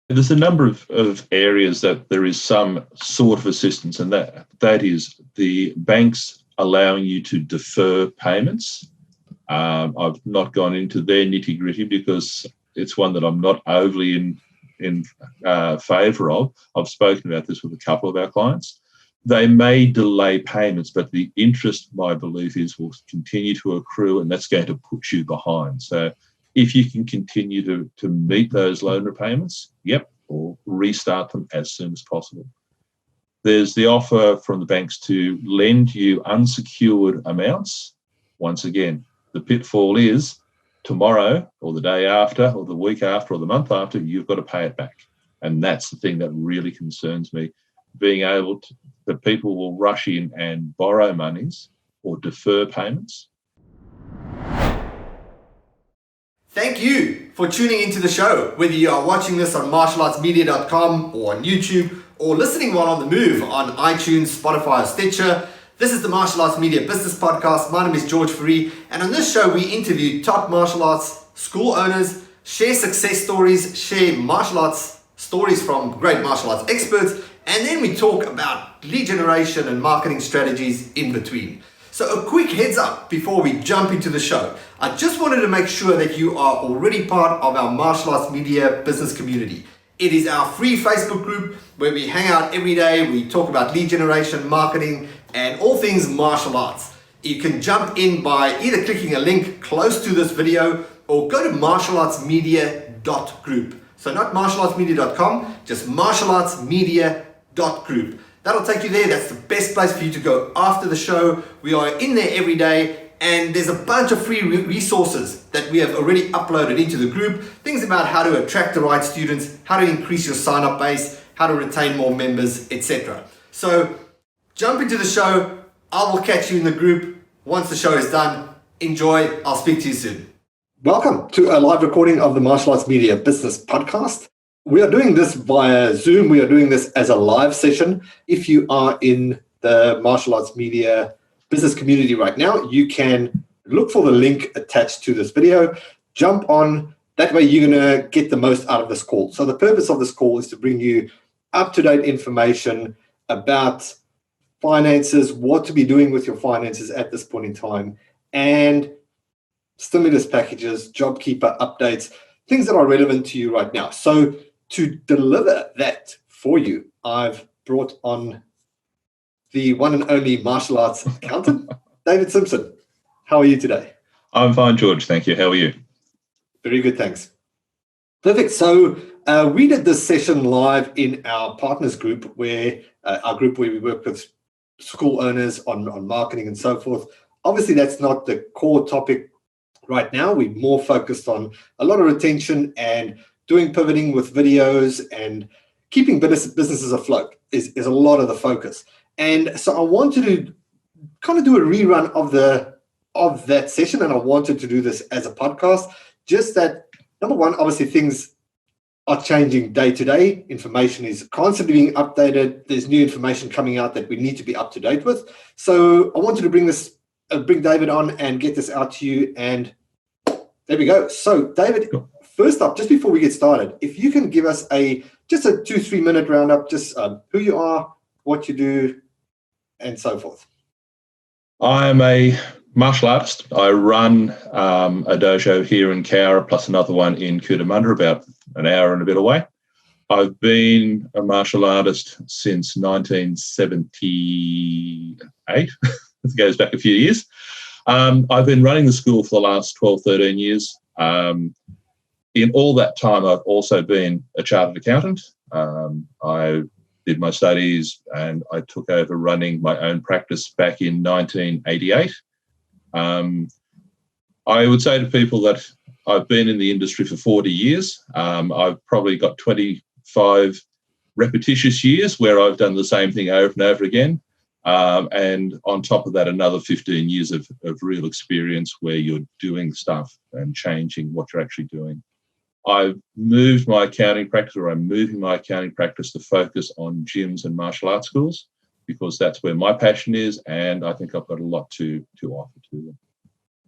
There's a number of areas that there is some sort of assistance, and that is the banks allowing you to defer payments. I've not gone into their nitty-gritty because it's one that I'm not overly in favour of. I've spoken about this with a couple of our clients. They may delay payments, but the interest, my belief is, will continue to accrue, and that's going to put you behind. So if you can continue to meet those loan repayments, or restart them as soon as possible. There's the offer from the banks to lend you unsecured amounts. Once again, the pitfall is tomorrow or the day after or the week after or the month after, you've got to pay it back. And that's the thing that really concerns me, being able to, that people will rush in and borrow monies or defer payments. Thank you for tuning into the show, whether you are watching this on martialartsmedia.com or on YouTube, or listening while on the move on iTunes, Spotify, or Stitcher. This is the Martial Arts Media Business Podcast. My name is George Fourie, and on this show we interview top martial arts school owners, share success stories, share martial arts stories from great martial arts experts, and then we talk about lead generation and marketing strategies in between. So a quick heads up before we jump into the show. I just wanted to make sure that you are already part of our Martial Arts Media business community. It is our free Facebook group where we hang out every day. We talk about lead generation, marketing, and all things martial arts. You can jump in by either clicking a link close to this video or go to martialartsmedia.group. So not martialartsmedia.com, just martialartsmedia.group. That'll take you there. That's the best place for you to go after the show. We are in there every day, and there's a bunch of free resources that we have already uploaded into the group. Things about how to attract the right students, how to increase your sign-up base, how to retain more members, etc. So jump into the show. I will catch you in the group once the show is done. Enjoy. I'll speak to you soon. Welcome to a live recording of the Martial Arts Media Business Podcast. We are doing this via Zoom. We are doing this as a live session. If you are in the Martial Arts Media business community right now, you can look for the link attached to this video. Jump on. That way you're going to get the most out of this call. So the purpose of this call is to bring you up-to-date information about finances, what to be doing with your finances at this point in time, and stimulus packages, Jobkeeper updates, things that are relevant to you right now. So to deliver that for you, I've brought on the one and only martial arts accountant, David Simpson. How are you today? I'm fine, George. Thank you. How are you? Very good, thanks. Perfect. So we did this session live in our partners group, where we work with school owners on marketing and so forth. Obviously, that's not the core topic right now. We're more focused on a lot of retention and doing pivoting with videos and keeping businesses afloat is a lot of the focus. And so I wanted to kind of do a rerun of that session, and I wanted to do this as a podcast. Just that, number one, obviously things are changing day to day. Information is constantly being updated. There's new information coming out that we need to be up to date with. So I wanted to bring David on and get this out to you. And there we go. So David, first up, just before we get started, if you can give us just a 2-3 minute roundup, just who you are, what you do, and so forth. I'm a martial artist. I run a dojo here in Cowra, plus another one in Cootamundra, about an hour and a bit away. I've been a martial artist since 1978. It goes back a few years. I've been running the school for the last 12, 13 years. In all that time, I've also been a chartered accountant. I did my studies and I took over running my own practice back in 1988. I would say to people that I've been in the industry for 40 years. I've probably got 25 repetitious years where I've done the same thing over and over again. And on top of that, another 15 years of real experience where you're doing stuff and changing what you're actually doing. I'm moving my accounting practice to focus on gyms and martial arts schools, because that's where my passion is, and I think I've got a lot to offer to them.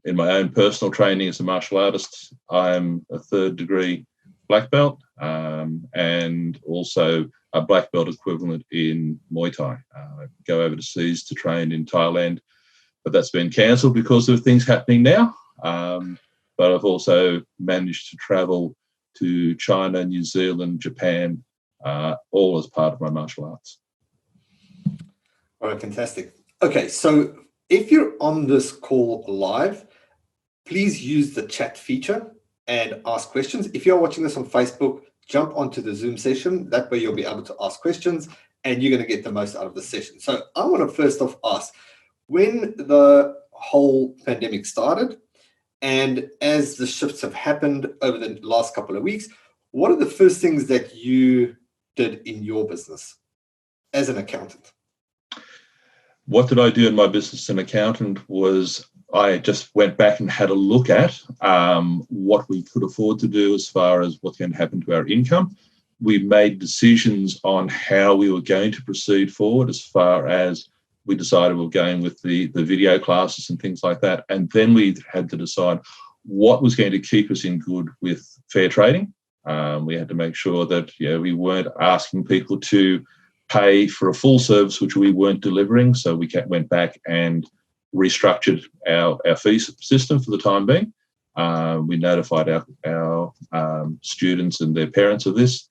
In my own personal training as a martial artist, I'm a 3rd degree black belt. and also a black belt equivalent in Muay Thai. Go overseas to train in Thailand, but that's been cancelled because of things happening now. But I've also managed to travel to China, New Zealand, Japan, all as part of my martial arts. All right, fantastic. Okay, so if you're on this call live, please use the chat feature and ask questions. If you're watching this on Facebook, jump onto the Zoom session. That way you'll be able to ask questions and you're going to get the most out of the session. So I want to first off ask, when the whole pandemic started and as the shifts have happened over the last couple of weeks, what are the first things that you did in your business as an accountant? What did I do in my business as an accountant was I just went back and had a look at what we could afford to do as far as what's going to happen to our income. We made decisions on how we were going to proceed forward as far as we decided we were going with the video classes and things like that. And then we had to decide what was going to keep us in good with fair trading. We had to make sure that we weren't asking people to pay for a full service which we weren't delivering. So we went back and restructured our fee system for the time being. We notified our students and their parents of this,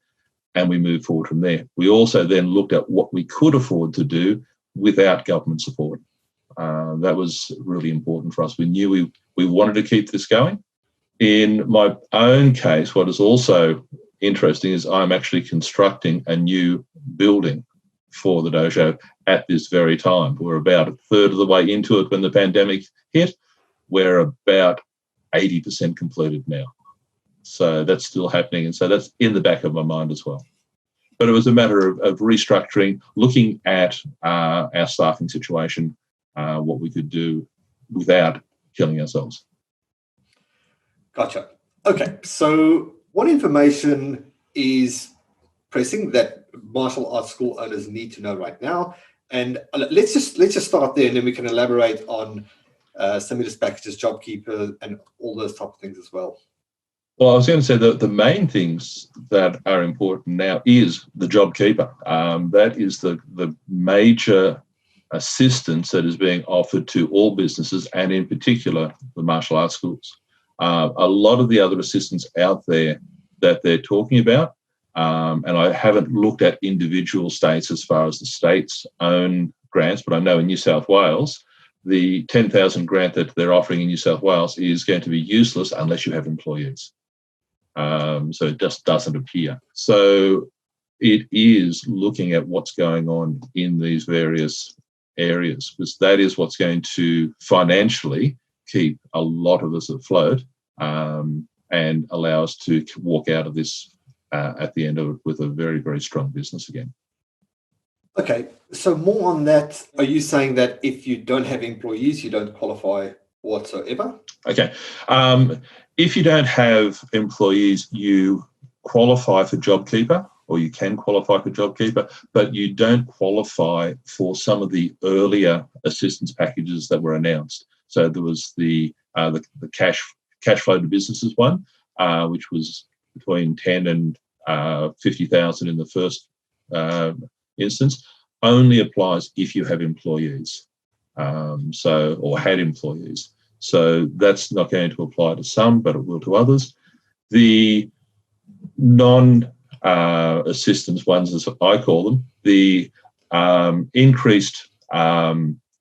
and we moved forward from there. We also then looked at what we could afford to do without government support. That was really important for us. We knew we wanted to keep this going. In my own case, what is also interesting is I'm actually constructing a new building for the dojo at this very time. We're about a third of the way into it when the pandemic hit. We're about 80% completed now. So that's still happening. And so that's in the back of my mind as well. But it was a matter of restructuring, looking at our staffing situation, what we could do without killing ourselves. Gotcha. Okay, so what information is pressing that martial arts school owners need to know right now? And let's just start there, and then we can elaborate on stimulus packages, Jobkeeper, and all those type of things as well. Well, I was going to say that the main things that are important now is the Jobkeeper. That is the major assistance that is being offered to all businesses, and in particular the martial arts schools. A lot of the other assistance out there that they're talking about, and I haven't looked at individual states as far as the state's own grants, but I know in New South Wales, the 10,000 grant that they're offering in New South Wales is going to be useless unless you have employees. So it just doesn't appear. So it is looking at what's going on in these various areas, because that is what's going to financially keep a lot of us afloat and allow us to walk out of this at the end of it with a very, very strong business again. Okay, so more on that, are you saying that if you don't have employees, you don't qualify whatsoever? Okay, if you don't have employees, you qualify for Jobkeeper, or you can qualify for Jobkeeper, but you don't qualify for some of the earlier assistance packages that were announced. So there was the cash flow to businesses one, which was between 10 and 50,000 in the first instance. Only applies if you have employees, or had employees. So that's not going to apply to some, but it will to others. The non-assistance ones, as I call them, the increased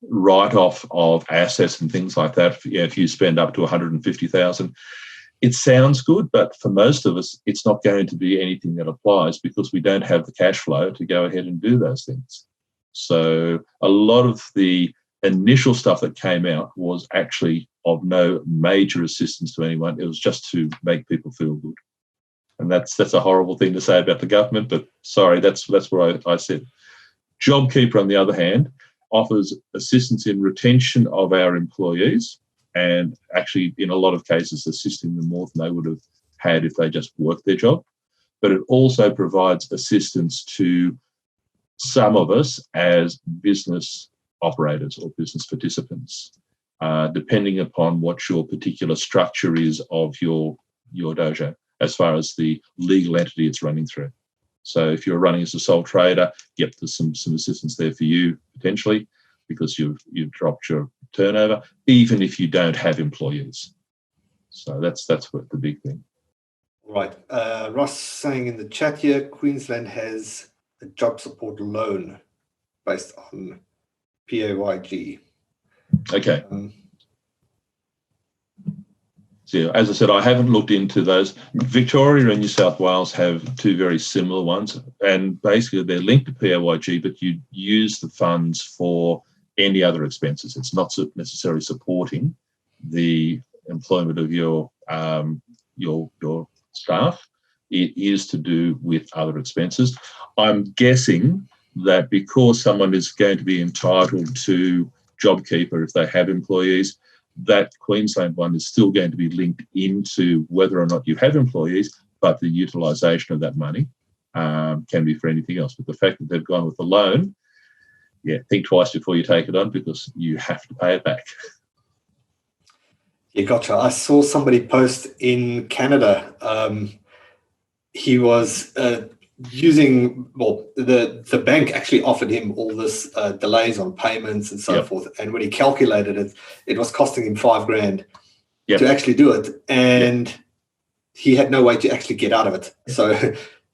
write-off of assets and things like that, if you spend up to 150,000, it sounds good, but for most of us, it's not going to be anything that applies because we don't have the cash flow to go ahead and do those things. So a lot of the initial stuff that came out was actually of no major assistance to anyone. It was just to make people feel good. And that's a horrible thing to say about the government, but sorry, that's where I sit. Jobkeeper, on the other hand, offers assistance in retention of our employees and actually, in a lot of cases, assisting them more than they would have had if they just worked their job. But it also provides assistance to some of us as business operators or business participants, depending upon what your particular structure is of your dojo. as far as the legal entity it's running through. So if you're running as a sole trader, yep, there's some assistance there for you potentially because you've dropped your turnover, even if you don't have employees. So that's what the big thing. Right. Ross saying in the chat here, Queensland has a job support loan based on PAYG. Okay. So as I said, I haven't looked into those. Victoria and New South Wales have two very similar ones, and basically they're linked to PAYG, but you use the funds for any other expenses. It's not necessarily supporting the employment of your staff. It is to do with other expenses. I'm guessing that because someone is going to be entitled to Jobkeeper if they have employees, that Queensland one is still going to be linked into whether or not you have employees, but the utilisation of that money can be for anything else. But the fact that they've gone with the loan, yeah, think twice before you take it on because you have to pay it back. Yeah, gotcha. I saw somebody post in Canada. He was using, well, the bank actually offered him all this delays on payments and so forth. And when he calculated it, it was costing him $5,000 to actually do it. And he had no way to actually get out of it. So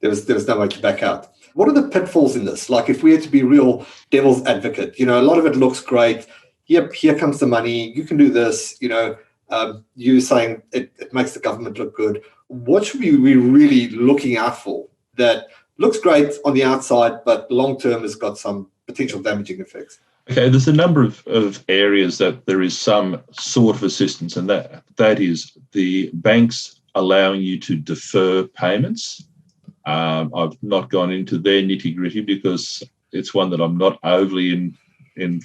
there was no way to back out. What are the pitfalls in this? Like if we had to be real devil's advocate, a lot of it looks great. Yep, here comes the money. You can do this, you're saying it makes the government look good. What should we be really looking out for that looks great on the outside, but long-term has got some potential damaging effects? Okay, there's a number of areas that there is some sort of assistance, and that is the banks allowing you to defer payments. I've not gone into their nitty-gritty because it's one that I'm not overly in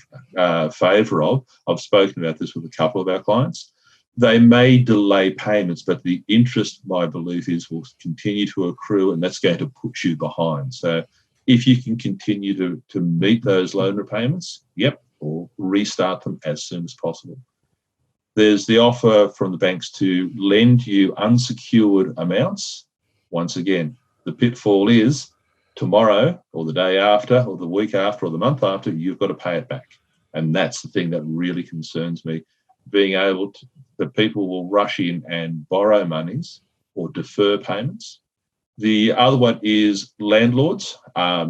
favour of. I've spoken about this with a couple of our clients. They may delay payments, but the interest, my belief is, will continue to accrue, and that's going to put you behind. So if you can continue to meet those loan repayments, or restart them as soon as possible. There's the offer from the banks to lend you unsecured amounts. Once again, the pitfall is tomorrow or the day after or the week after or the month after, you've got to pay it back. And that's the thing that really concerns me, being able to, that people will rush in and borrow monies or defer payments. The other one is landlords.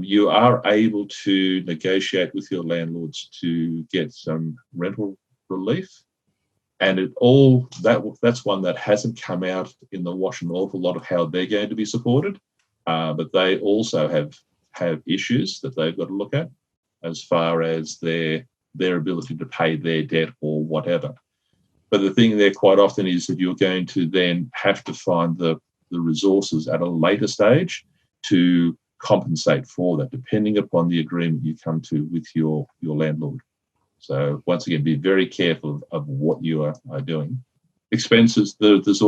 You are able to negotiate with your landlords to get some rental relief. And that's one that hasn't come out in the wash an awful lot of how they're going to be supported. But they also have issues that they've got to look at as far as their ability to pay their debt or whatever. But the thing there quite often is that you're going to then have to find the resources at a later stage to compensate for that, depending upon the agreement you come to with your landlord. So once again, be very careful of what you are doing. Expenses, there's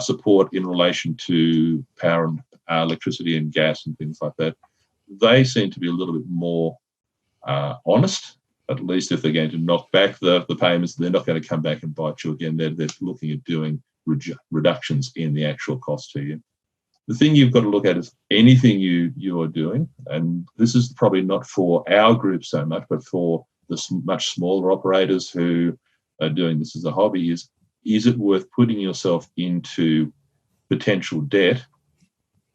support in relation to power and electricity and gas and things like that. They seem to be a little bit more honest. At least if they're going to knock back the payments, they're not going to come back and bite you again. They're looking at doing reductions in the actual cost to you. The thing you've got to look at is anything you are doing, and this is probably not for our group so much, but for the much smaller operators who are doing this as a hobby, is it worth putting yourself into potential debt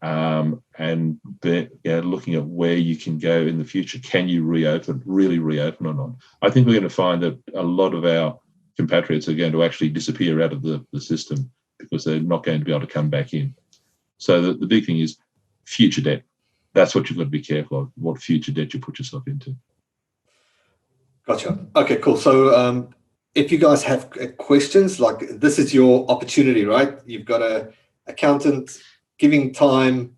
and looking at where you can go in the future? Can you really reopen or not? I think we're going to find that a lot of our compatriots are going to actually disappear out of the system because they're not going to be able to come back in. So the big thing is future debt. That's what you've got to be careful of, what future debt you put yourself into. Gotcha. Okay, cool. So if you guys have questions, like this is your opportunity, right? You've got an accountant giving time.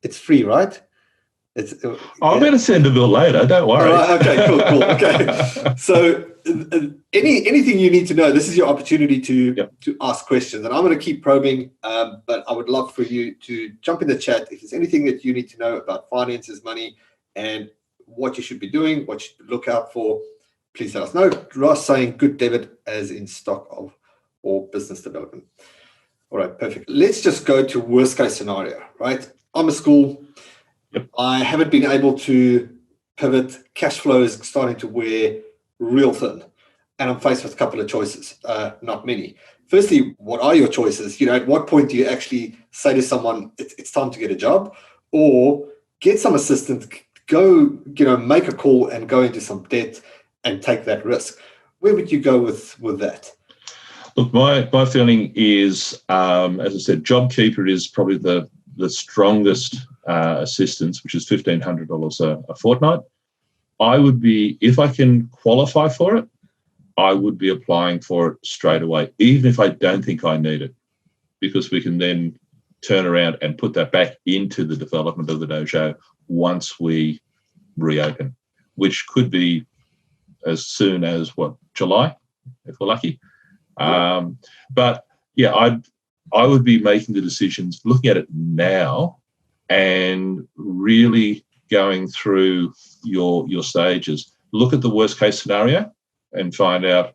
It's free, right? I'm going to send a bill later. Don't worry. Okay, cool. Okay. So anything you need to know, this is your opportunity to ask questions. And I'm going to keep probing, but I would love for you to jump in the chat if there's anything that you need to know about finances, money, and what you should be doing, what you should look out for. Please let us know. Ross saying good debit as in stock of or business development. All right, perfect. Let's just go to worst case scenario, right? I'm a school. Yep. I haven't been able to pivot. Cash flow is starting to wear real thin. And I'm faced with a couple of choices, not many. Firstly, what are your choices? At what point do you actually say to someone, it's time to get a job, or get some assistance, go, make a call and go into some debt and take that risk? Where would you go with that? Look, my feeling is, as I said, Jobkeeper is probably the strongest assistance, which is $1,500 a fortnight. I would be, if I can qualify for it, I would be applying for it straight away, even if I don't think I need it, because we can then turn around and put that back into the development of the dojo once we reopen, which could be as soon as, July, if we're lucky. But yeah, I would be making the decisions, looking at it now and really going through your stages. Look at the worst case scenario and find out,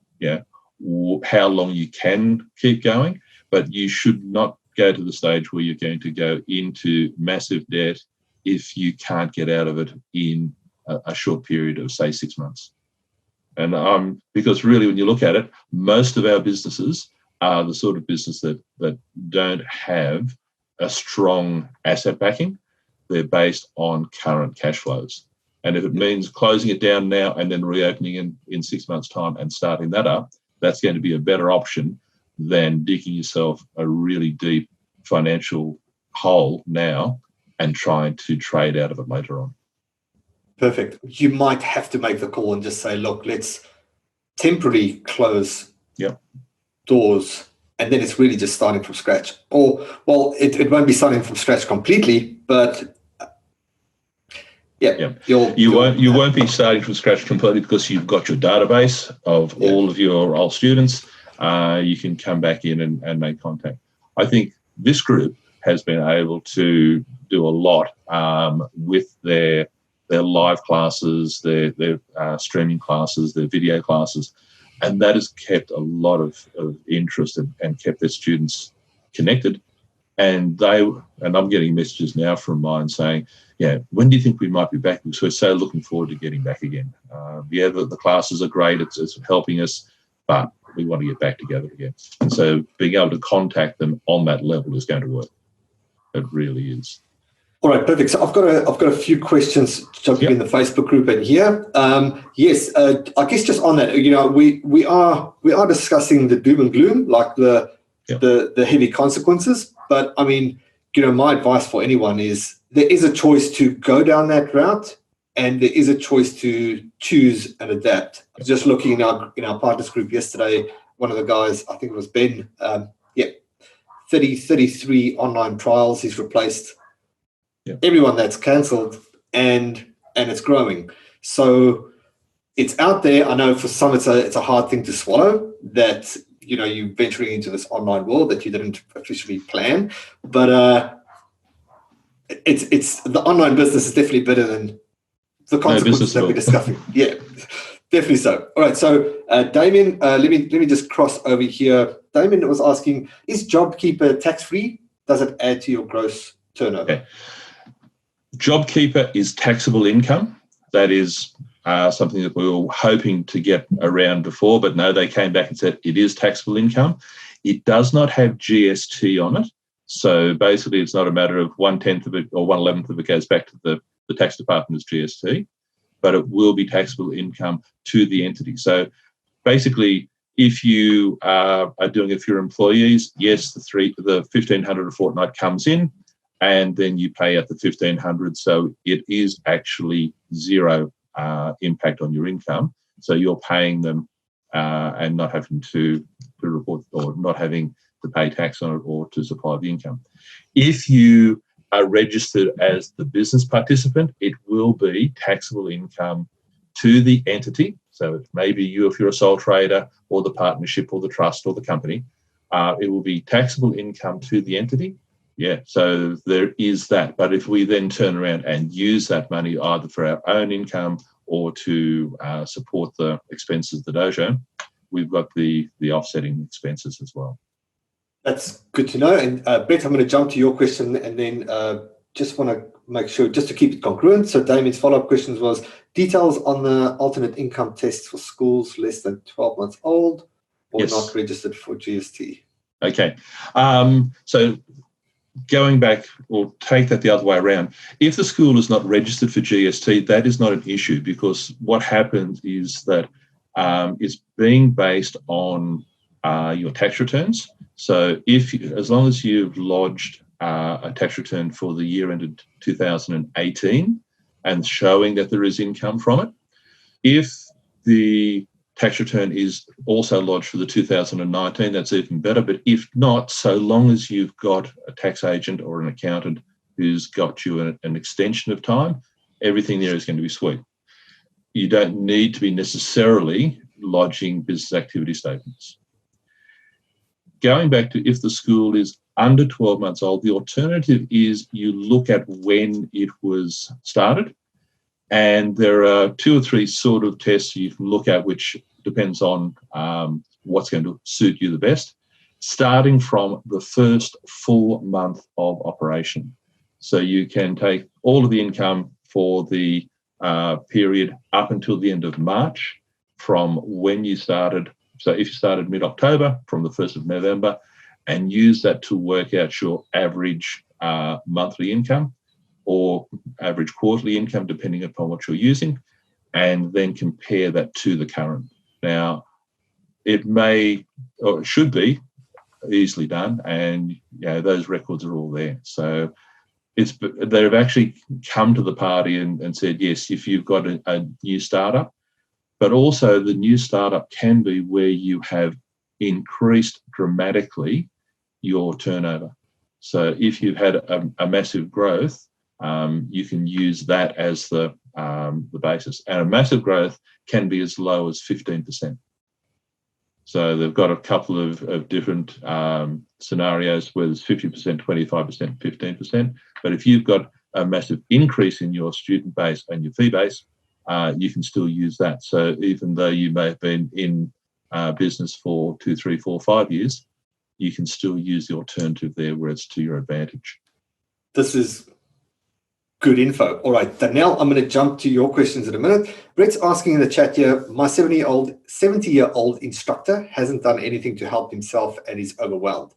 how long you can keep going, but you should not go to the stage where you're going to go into massive debt if you can't get out of it in a short period of, say, 6 months. And because really, when you look at it, most of our businesses are the sort of business that don't have a strong asset backing. They're based on current cash flows. And if it means closing it down now and then reopening in 6 months' time and starting that up, that's going to be a better option than digging yourself a really deep financial hole now and trying to trade out of it later on. Perfect. You might have to make the call and just say, look, let's temporarily close doors, and then it's really just starting from scratch. Or, well, it won't be starting from scratch completely, but you won't be starting from scratch completely, because you've got your database of all of your old students. You can come back in and make contact. I think this group has been able to do a lot with their live classes, their streaming classes, their video classes, and that has kept a lot of interest and kept their students connected. And I'm getting messages now from mine saying, when do you think we might be back? Because we're so looking forward to getting back again. The classes are great. It's helping us, but we want to get back together again. And so being able to contact them on that level is going to work. It really is. All right, perfect. So I've got a few questions jumping in the Facebook group and here. Yes, I guess just on that, we are discussing the doom and gloom, like the heavy consequences. But I mean, my advice for anyone is there is a choice to go down that route, and there is a choice to choose and adapt. I was just looking in our partners group yesterday. One of the guys, I think it was Ben, 33 online trials. He's replaced everyone that's cancelled, and it's growing. So it's out there. I know for some it's a hard thing to swallow that you're venturing into this online world that you didn't officially plan, but it's the online business is definitely better than the consequences that we're discussing. Yeah, definitely so. All right, so Damien, let me just cross over here. Damien was asking, is Jobkeeper tax free? Does it add to your gross turnover? Okay. Jobkeeper is taxable income. That is something that we were hoping to get around before, but no, they came back and said it is taxable income. It does not have GST on it. So basically it's not a matter of 1/10 of it or 1/11 of it goes back to the tax department as GST, but it will be taxable income to the entity. So basically, if you are doing it for your employees, yes, the $1,500 a fortnight comes in, and then you pay out the $1,500. So it is actually zero impact on your income. So you're paying them and not having to report or not having to pay tax on it or to supply the income. If you are registered as the business participant, it will be taxable income to the entity. So it may be you if you're a sole trader, or the partnership or the trust or the company. It will be taxable income to the entity. Yeah, so there is that. But if we then turn around and use that money either for our own income or to support the expenses of the dojo, we've got the offsetting expenses as well. That's good to know. And Brett, I'm going to jump to your question and then just want to make sure, just to keep it congruent. So Damien's follow-up questions was details on the alternate income tests for schools less than 12 months old or not registered for GST. Okay. So going back, or take that the other way around, if the school is not registered for GST, that is not an issue, because what happens is that it's being based on your tax returns. So as long as you've lodged a tax return for the year ended 2018 and showing that there is income from it, if the tax return is also lodged for the 2019, that's even better. But if not, so long as you've got a tax agent or an accountant who's got you an extension of time, everything there is going to be sweet. You don't need to be necessarily lodging business activity statements. Going back to if the school is under 12 months old, the alternative is you look at when it was started. And there are 2 or 3 sort of tests you can look at, which depends on what's going to suit you the best, starting from the first full month of operation. So you can take all of the income for the period up until the end of March from when you started. So if you started mid-October, from the 1st of November, and use that to work out your average monthly income or average quarterly income, depending upon what you're using, and then compare that to the current. Now, it may, or it should be, easily done, and those records are all there. So they've actually come to the party and said, yes, if you've got a new startup, but also the new startup can be where you have increased dramatically your turnover. So if you've had a massive growth, you can use that as the basis. And a massive growth can be as low as 15%. So they've got a couple of different scenarios where there's 50%, 25%, 15%. But if you've got a massive increase in your student base and your fee base, you can still use that. So even though you may have been in business for 2, 3, 4, 5 years, you can still use the alternative there where it's to your advantage. This is good info. All right, Danielle, I'm going to jump to your questions in a minute. Brett's asking in the chat here, my 70-year-old instructor hasn't done anything to help himself and is overwhelmed.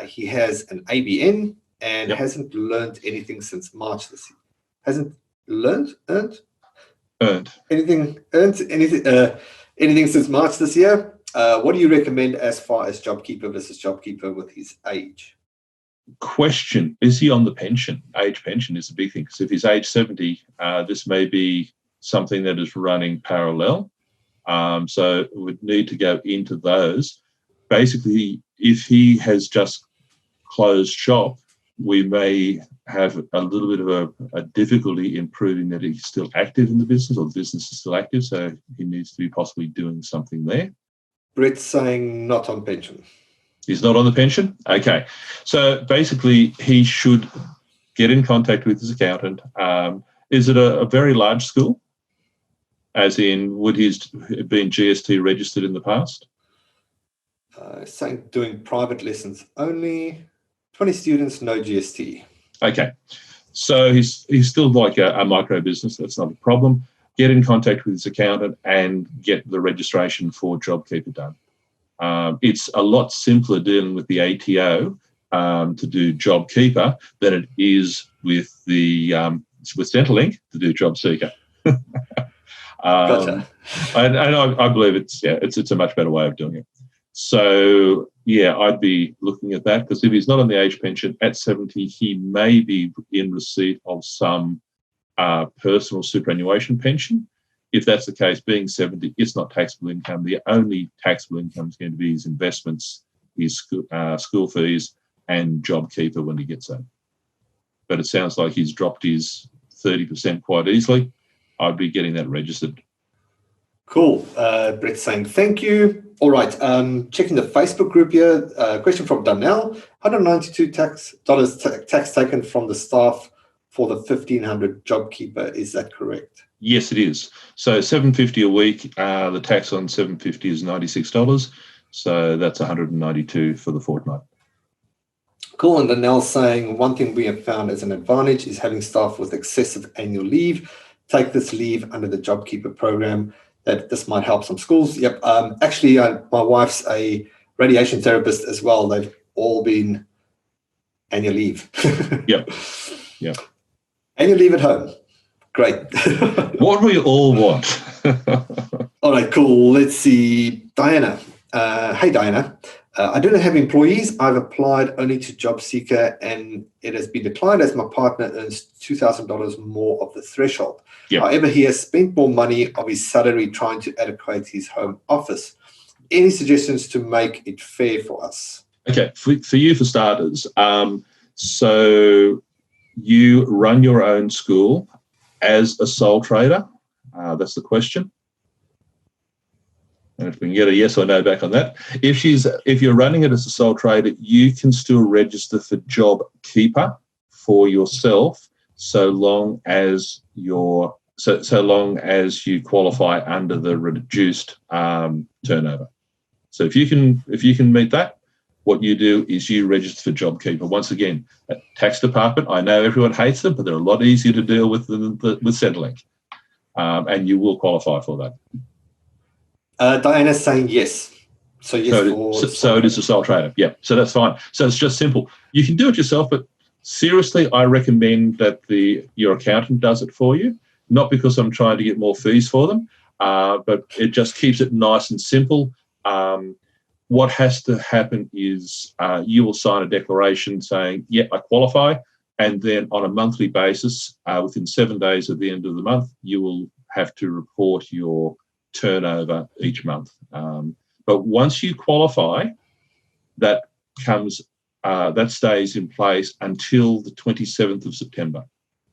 He has an ABN and hasn't learned anything since March this year. Hasn't earned anything since March this year. What do you recommend as far as Jobkeeper versus Jobkeeper with his age? Question, is he on the pension? Age pension is a big thing, because if he's age 70, this may be something that is running parallel. So it would need to go into those. Basically, if he has just closed shop, we may have a little bit of a difficulty in proving that he's still active in the business, or the business is still active, so he needs to be possibly doing something there. Brett's saying not on pension. He's not on the pension? Okay. So basically, he should get in contact with his accountant. Is it a very large school? As in, would he have been GST registered in the past? Saying doing private lessons only. 20 students, no GST. Okay. So he's still like a micro business. That's not a problem. Get in contact with his accountant and get the registration for Jobkeeper done. It's a lot simpler dealing with the ATO to do Jobkeeper than it is with with Centrelink to do JobSeeker. Gotcha. And I believe it's a much better way of doing it. So I'd be looking at that, because if he's not on the age pension at 70, he may be in receipt of some personal superannuation pension. If that's the case, being 70, it's not taxable income. The only taxable income is going to be his investments, his school fees, and Jobkeeper when he gets home. But it sounds like he's dropped his 30% quite easily. I'd be getting that registered. Cool. Brett's saying thank you. All right. Checking the Facebook group here. Question from Donnell. $192 tax taken from the staff for the 1,500 Jobkeeper. Is that correct? Yes, it is. So $750 a week. The tax on $750 is $96. So that's $192 for the fortnight. Cool. And Danelle's saying, one thing we have found as an advantage is having staff with excessive annual leave. Take this leave under the Jobkeeper program. That this might help some schools. Yep. Actually, my wife's a radiation therapist as well. They've all been annual leave. Yep. Yep. Annual leave at home. Great. What we all want. All right, cool. Let's see. Diana. Hey, Diana. I don't have employees. I've applied only to JobSeeker and it has been declined as my partner earns $2,000 more of the threshold. Yep. However, he has spent more money of his salary trying to adequate his home office. Any suggestions to make it fair for us? Okay, for you, for starters, so you run your own school as a sole trader? That's the question. And if we can get a yes or no back on that. If you're running it as a sole trader, you can still register for Jobkeeper for yourself so long as you qualify under the reduced turnover. So if you can meet that, what you do is you register for Jobkeeper. Once again, tax department, I know everyone hates them, but they're a lot easier to deal with than with Centrelink. And you will qualify for that. Diana's saying yes. So yes. So it is a sole trader. Yeah, so that's fine. So it's just simple. You can do it yourself, but seriously, I recommend that your accountant does it for you, not because I'm trying to get more fees for them, but it just keeps it nice and simple. What has to happen is you will sign a declaration saying, yeah, I qualify, and then on a monthly basis, within 7 days of the end of the month, you will have to report your turnover each month. But once you qualify, that stays in place until the 27th of September.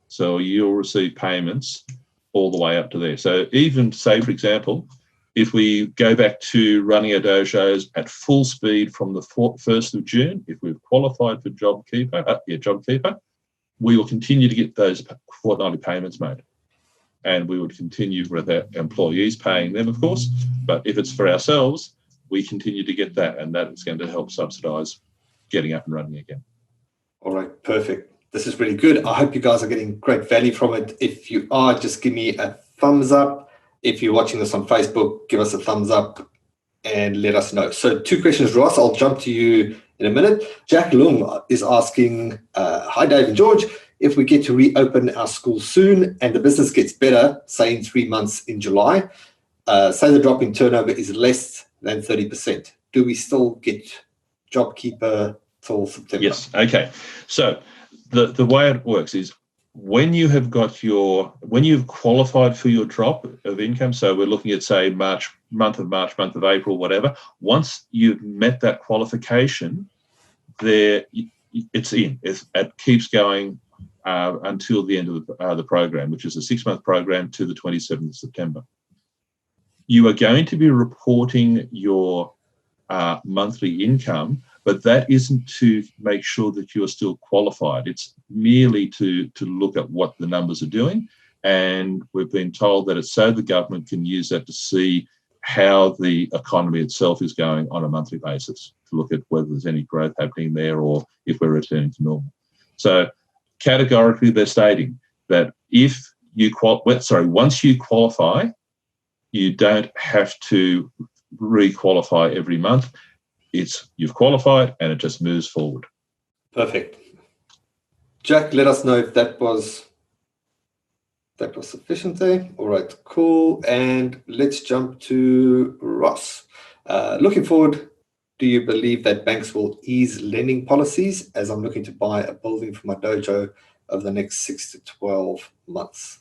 So you'll receive payments all the way up to there. So even, say, for example, if we go back to running our dojos at full speed from the 1st of June, if we've qualified for Jobkeeper, we will continue to get those fortnightly payments made. And we would continue with our employees paying them, of course. But if it's for ourselves, we continue to get that, and that is going to help subsidise getting up and running again. All right, perfect. This is really good. I hope you guys are getting great value from it. If you are, just give me a thumbs up. If you're watching this on Facebook, give us a thumbs up and let us know. So 2 questions, Ross. I'll jump to you in a minute. Jack Lung is asking, hi, Dave and George. If we get to reopen our school soon and the business gets better, say in 3 months in July, say the drop in turnover is less than 30%, do we still get Jobkeeper till September? Yes. Okay. So the way it works is when you've qualified for your drop of income, so we're looking at, say, month of April, whatever, once you've met that qualification, it's in. It keeps going until the end of the program, which is a 6-month program to the 27th of September. You are going to be reporting your monthly income, but that isn't to make sure that you are still qualified. It's merely to look at what the numbers are doing. And we've been told that it's so the government can use that to see how the economy itself is going on a monthly basis, to look at whether there's any growth happening there or if we're returning to normal. So categorically, they're stating that once you qualify, you don't have to re-qualify every month. You've qualified and it just moves forward. Perfect. Jack, let us know if that was sufficient there. All right, cool. And let's jump to Ross. Looking forward, do you believe that banks will ease lending policies as I'm looking to buy a building for my dojo over the next 6 to 12 months?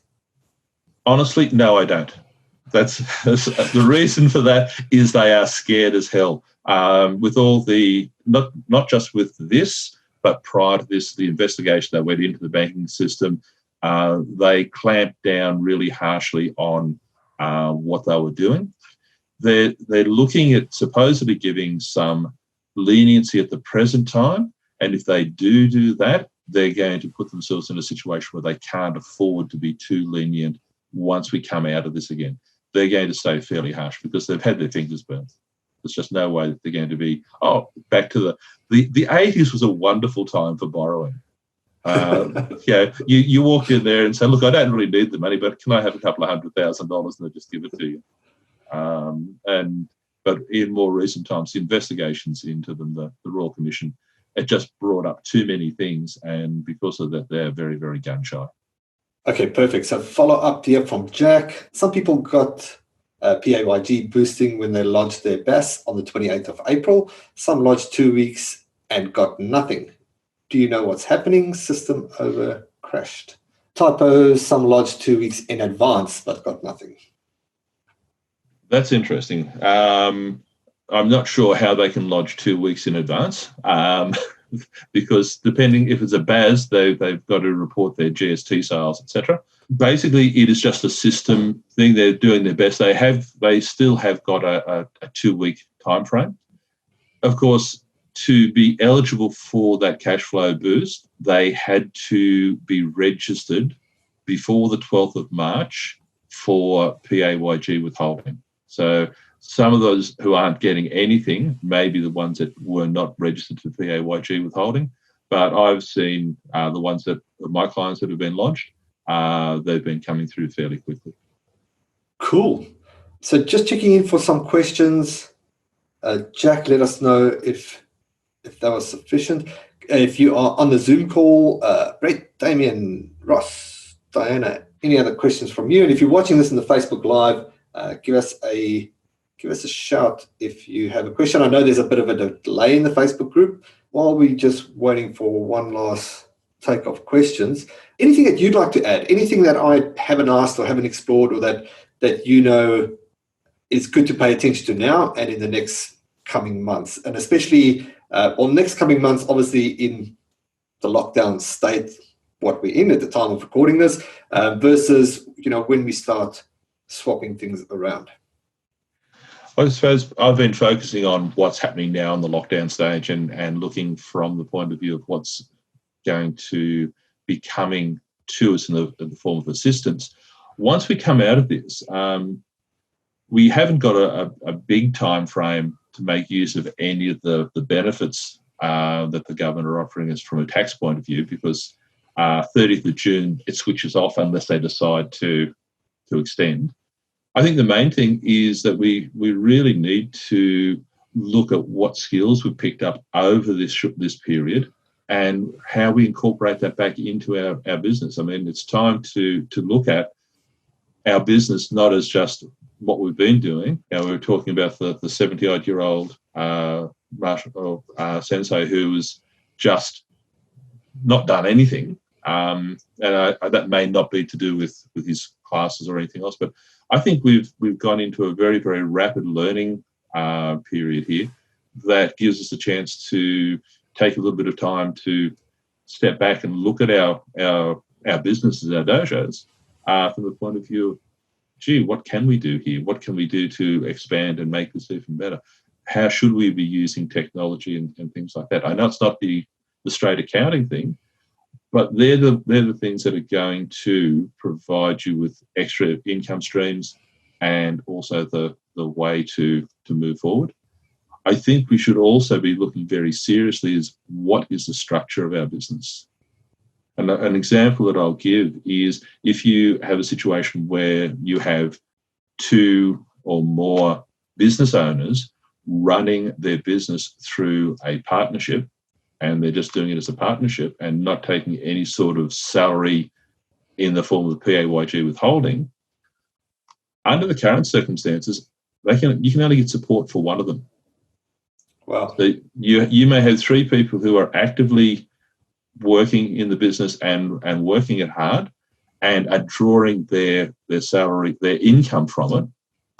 Honestly, no, I don't. That's the reason for that is they are scared as hell. With all the, not just with this, but prior to this, the investigation that went into the banking system, they clamped down really harshly on what they were doing. They're looking at supposedly giving some leniency at the present time, and if they do that, they're going to put themselves in a situation where they can't afford to be too lenient once we come out of this again. They're going to stay fairly harsh because they've had their fingers burnt. There's just no way that they're going to be, back to the 80s was a wonderful time for borrowing. You walk in there and say, look, I don't really need the money, but can I have a couple of $100,000 and they just give it to you? But in more recent times, the investigations into them, the Royal Commission, it just brought up too many things, and because of that, they're very, very gun shy. Okay, perfect. So follow up here from Jack. Some people got PAYG boosting when they lodged their BAS on the 28th of April. Some lodged 2 weeks and got nothing. Do you know what's happening? System over crashed. Typos, some lodged 2 weeks in advance but got nothing. That's interesting. I'm not sure how they can lodge 2 weeks in advance, because depending if it's a BAS, they've got to report their GST sales, etc. Basically, it is just a system thing. They're doing their best. They still have got a 2 week time frame. Of course, to be eligible for that cash flow boost, they had to be registered before the 12th of March for PAYG withholding. So some of those who aren't getting anything may be the ones that were not registered for PAYG withholding. But I've seen the ones that my clients that have been lodged, they've been coming through fairly quickly. Cool. So just checking in for some questions. Jack, let us know if that was sufficient. If you are on the Zoom call, Brett, Damien, Ross, Diana, any other questions from you? And if you're watching this in the Facebook Live, give us a shout if you have a question. I know there's a bit of a delay in the Facebook group. While we're just waiting for one last take of questions, anything that you'd like to add? Anything that I haven't asked or haven't explored, or that you know is good to pay attention to now and in the next coming months? And especially next coming months, obviously in the lockdown state, what we're in at the time of recording this, versus when we start swapping things around. I suppose I've been focusing on what's happening now in the lockdown stage and looking from the point of view of what's going to be coming to us in the form of assistance. Once we come out of this, we haven't got a big time frame to make use of any of the benefits that the government are offering us from a tax point of view, because 30th of June, it switches off unless they decide to extend. I think the main thing is that we really need to look at what skills we've picked up over this period and how we incorporate that back into our business. I mean, it's time to look at our business not as just what we've been doing. We were talking about the 70-odd-year-old sensei who was just not done anything. And that may not be to do with his classes or anything else, but I think we've gone into a very, very rapid learning period here that gives us a chance to take a little bit of time to step back and look at our businesses, our dojos, from the point of view of, gee, what can we do here? What can we do to expand and make this even better? How should we be using technology and things like that? I know it's not the straight accounting thing, but they're the things that are going to provide you with extra income streams and also the way to move forward. I think we should also be looking very seriously as what is the structure of our business. And an example that I'll give is if you have a situation where you have two or more business owners running their business through a partnership, and they're just doing it as a partnership and not taking any sort of salary in the form of PAYG withholding, under the current circumstances, you can only get support for one of them. Wow. So you may have three people who are actively working in the business and working it hard and are drawing their salary, their income from it.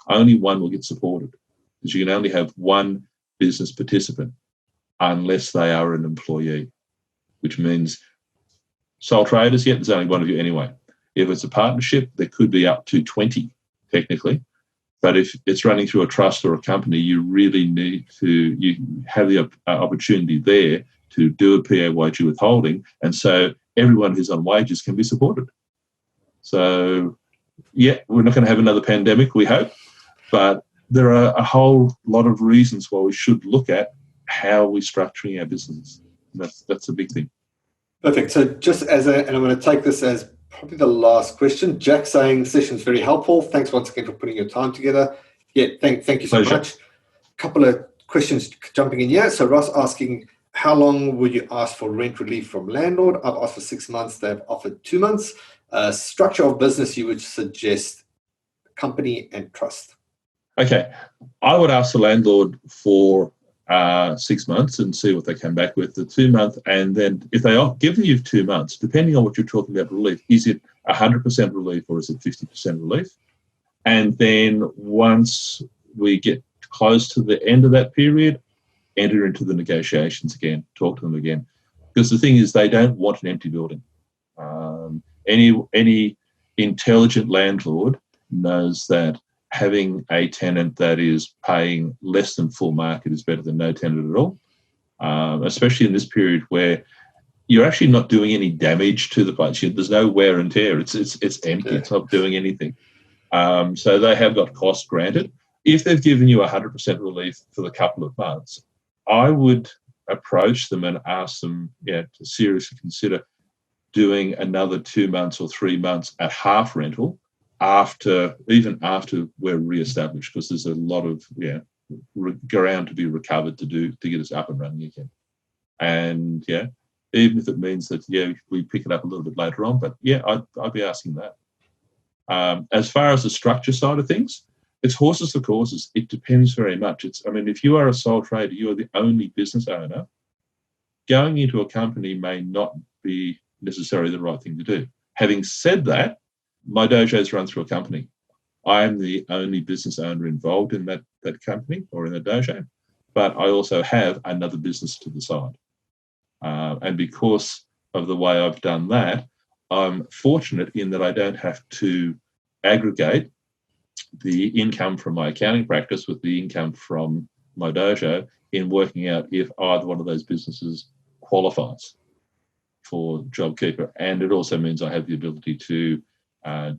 Only one will get supported, because you can only have one business participant unless they are an employee, which means sole traders, there's only one of you anyway. If it's a partnership, there could be up to 20 technically, but if it's running through a trust or a company, you really need you have the opportunity there to do a PAYG withholding, and so everyone who's on wages can be supported. So, we're not going to have another pandemic, we hope, but there are a whole lot of reasons why we should look at how we're structuring our businesses. That's a big thing. Perfect. So just and I'm going to take this as probably the last question. Jack saying the session is very helpful. Thanks once again for putting your time together. Yeah, thank you so much. A couple of questions jumping in here. So Ross asking, how long would you ask for rent relief from landlord? I've asked for 6 months. They've offered 2 months. Structure of business you would suggest, company and trust. Okay. I would ask the landlord for 6 months and see what they come back with. The 2 month, and then if they are giving you 2 months, depending on what you're talking about relief, is it 100% relief or is it 50% relief? And then once we get close to the end of that period, enter into the negotiations again, talk to them again. Because the thing is, they don't want an empty building. Any intelligent landlord knows that having a tenant that is paying less than full market is better than no tenant at all, especially in this period where you're actually not doing any damage to the place. There's no wear and tear. It's empty. Yeah. It's not doing anything. So they have got cost granted. If they've given you 100% relief for the couple of months, I would approach them and ask them to seriously consider doing another 2 months or 3 months at half rental even after we're re-established, because there's a lot of ground to be recovered to get us up and running again. And even if it means that we pick it up a little bit later on, but I'd be asking that. As far as the structure side of things, it's horses for courses. It depends very much. If you are a sole trader, you are the only business owner, going into a company may not be necessarily the right thing to do. Having said that, my dojos run through a company. I am the only business owner involved in that company or in the dojo, but I also have another business to the side. And because of the way I've done that, I'm fortunate in that I don't have to aggregate the income from my accounting practice with the income from my dojo in working out if either one of those businesses qualifies for Jobkeeper. And it also means I have the ability to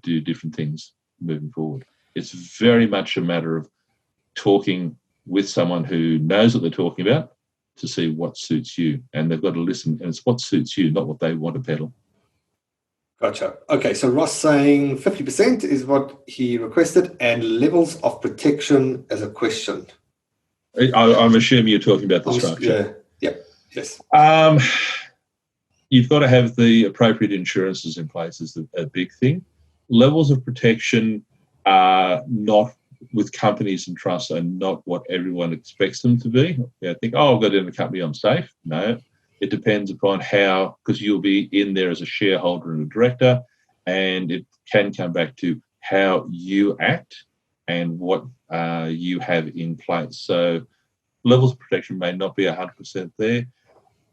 do different things moving forward. It's very much a matter of talking with someone who knows what they're talking about to see what suits you. And they've got to listen, and it's what suits you, not what they want to peddle. Gotcha. Okay, so Ross saying 50% is what he requested, and levels of protection as a question. I'm assuming you're talking about the structure. Yes. You've got to have the appropriate insurances in place is a big thing. Levels of protection are not, with companies and trusts, are not what everyone expects them to be. I think, I've got in a company, I'm safe. No. It depends upon how, because you'll be in there as a shareholder and a director, and it can come back to how you act and what you have in place. So levels of protection may not be 100% there.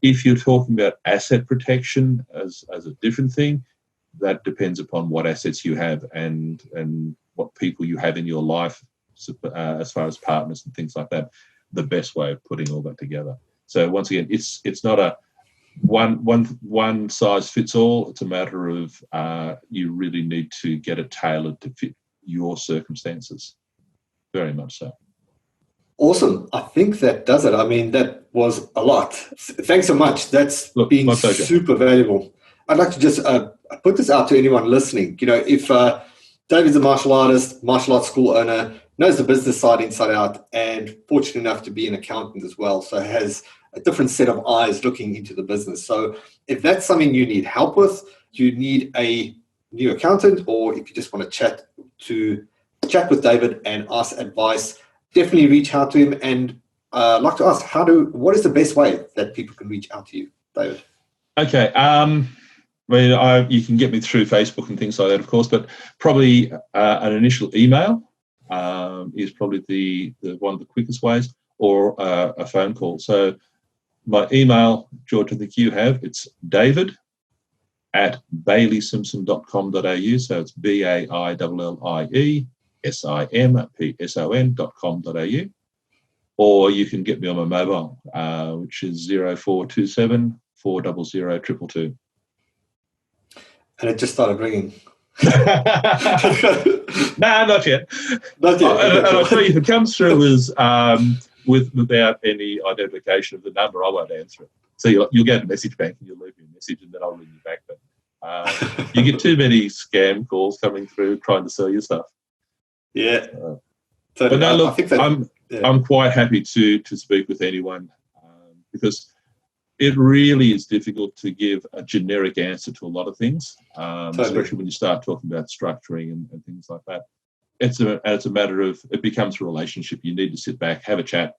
If you're talking about asset protection as a different thing, that depends upon what assets you have and what people you have in your life as far as partners and things like that, the best way of putting all that together. So once again, it's not a one size fits all. It's a matter of you really need to get it tailored to fit your circumstances. Very much so. Awesome. I think that does it. That was a lot. Thanks so much. That's been super valuable. I'd like to just put this out to anyone listening. If David's a martial artist, martial arts school owner, knows the business side inside out, and fortunate enough to be an accountant as well, so has a different set of eyes looking into the business. So if that's something you need help with, you need a new accountant, or if you just want to chat with David and ask advice, definitely reach out to him. And I'd like to ask, what is the best way that people can reach out to you, David? Okay. You can get me through Facebook and things like that, of course, but probably an initial email is probably the one of the quickest ways, or a phone call. So my email, George, I think you have, it's david@baileysimpson.com.au. So it's BAILLIESIMPSON.com.au. Or you can get me on my mobile, which is 0427 400 222. And it just started ringing. No, not yet. Not yet. And I'll tell you, if it comes through as without any identification of the number, I won't answer it. So you'll get a message bank and you'll leave me a message and then I'll ring you back. But you get too many scam calls coming through trying to sell you stuff. Yeah. But no, look, I'm quite happy to speak with anyone because it really is difficult to give a generic answer to a lot of things, especially when you start talking about structuring and things like that. It's a matter of, it becomes a relationship. You need to sit back, have a chat,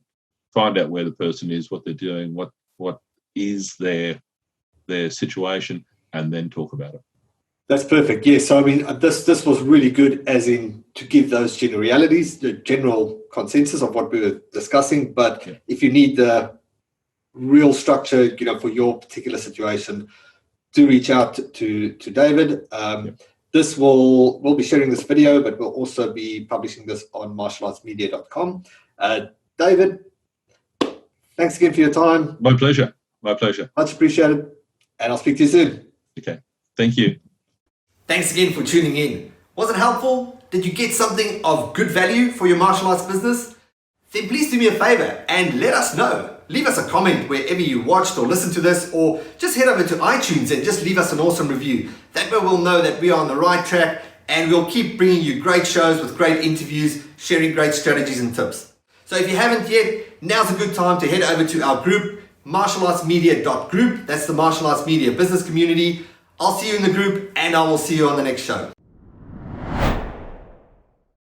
find out where the person is, what they're doing, what is their situation, and then talk about it. That's perfect. Yeah. So I mean, this was really good, as in to give those generalities, the general consensus of what we were discussing. But if you need the real structure, for your particular situation, do reach out to David. We'll be sharing this video, but we'll also be publishing this on martialartsmedia.com. David, thanks again for your time. My pleasure. Much appreciated. And I'll speak to you soon. Okay. Thank you. Thanks again for tuning in. Was it helpful? Did you get something of good value for your martial arts business? Then please do me a favor and let us know. Leave us a comment wherever you watched or listened to this, or just head over to iTunes and just leave us an awesome review. That way we'll know that we are on the right track, and we'll keep bringing you great shows with great interviews, sharing great strategies and tips. So if you haven't yet, now's a good time to head over to our group, martialartsmedia.group. That's the Martial Arts Media business community. I'll see you in the group, and I will see you on the next show.